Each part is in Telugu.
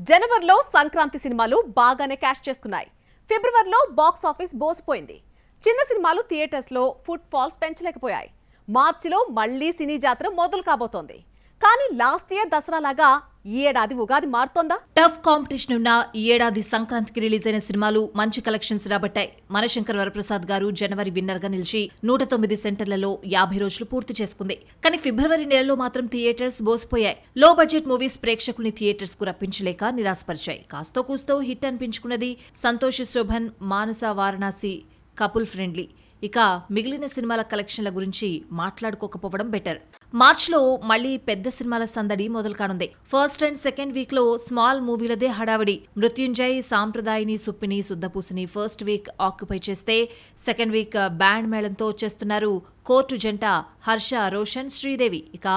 జనవరిలో సంక్రాంతి సినిమాలు బాగానే క్యాష్ చేసుకున్నాయి. ఫిబ్రవరిలో బాక్స్ ఆఫీస్ బోసిపోయింది. చిన్న సినిమాలు థియేటర్స్ లో ఫుట్ ఫాల్స్ పెంచలేకపోయాయి. మార్చిలో మళ్లీ సినీ జాతర మొదలు కాబోతోంది. కానీ లాస్ట్ ఇయర్ దసరా లాగా ఈ ఏడాది ఉగాది మారుతోందా? టఫ్ కాంపిటీషన్ ఉన్న ఈ ఏడాది సంక్రాంతికి రిలీజ్ అయిన సినిమాలు మంచి కలెక్షన్స్ రాబట్టాయి. మనశంకర్ వరప్రసాద్ గారు జనవరి విన్నర్ గా నిలిచి 109 సెంటర్లలో 50 రోజులు పూర్తి చేసుకుంది. కానీ ఫిబ్రవరి నెలలో మాత్రం థియేటర్స్ బోసిపోయాయి. లో బడ్జెట్ మూవీస్ ప్రేక్షకుల్ని థియేటర్స్ కు రప్పించలేక నిరాశపరిచాయి. కాస్తో కూస్తో హిట్ అనిపించుకున్నది సంతోష్ శోభన్, మానస వారణాసి, కపుల్ ఫ్రెండ్లీ. ఇక మిగిలిన సినిమాల కలెక్షన్ల గురించి మాట్లాడుకోకపోవడం బెటర్. మార్చ్లో మళ్లీ పెద్ద సినిమాల సందడి మొదలు కానుంది. ఫస్ట్ అండ్ సెకండ్ వీక్ లో స్మాల్ మూవీలదే హడావిడి. మృత్యుంజయ్, సాంప్రదాయిని, సుప్పిని, శుద్ధపూసిని ఫస్ట్ వీక్ ఆక్యుపై చేస్తే సెకండ్ వీక్ బ్యాండ్ మేళంతో వచ్చేస్తున్నారు కోర్టు జంట హర్ష, రోషన్, శ్రీదేవి. ఇక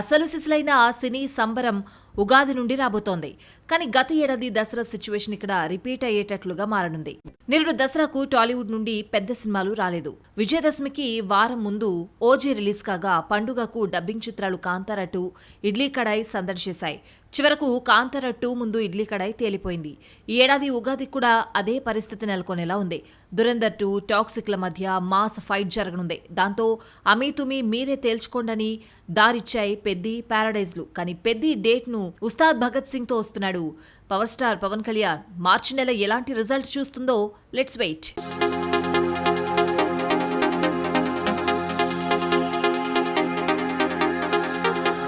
అసలు సిసలైన సినీ సంబరం ఉగాది నుండి రాబోతోంది. కానీ గత ఏడాది దసరా సిచ్యువేషన్ ఇక్కడ రిపీట్ అయ్యేటట్లుగా మారనుంది. నిరుడు దసరాకు టాలీవుడ్ నుండి పెద్ద సినిమాలు రాలేదు. విజయదశమికి వారం ముందు ఓజీ రిలీజ్ కాగా పండుగకు డబ్బింగ్ చిత్రాలు కాంతారా 2, ఇడ్లీ కడాయి సందడి చేశాయి. చివరకు కాంతారా 2 ముందు ఇడ్లీ కడాయి తేలిపోయింది. ఈ ఏడాది ఉగాది కూడా అదే పరిస్థితి నెలకొనేలా ఉంది. దురంధర్ 2, టాక్సిక్ల మధ్య మాస్ ఫైట్ జరగనుంది. దాంతో అమీతుమీ మీరే తేల్చుకోండని దారిచ్చాయి పెద్ది, పారడైజ్లు. కానీ పెద్ది డేట్ ను ఉస్తాద్ భగత్ సింగ్ తో వస్తున్నాడు పవర్ స్టార్ పవన్ కళ్యాణ్. మార్చి నెల ఎలాంటి రిజల్ట్ చూస్తుందో లెట్స్ వెయిట్.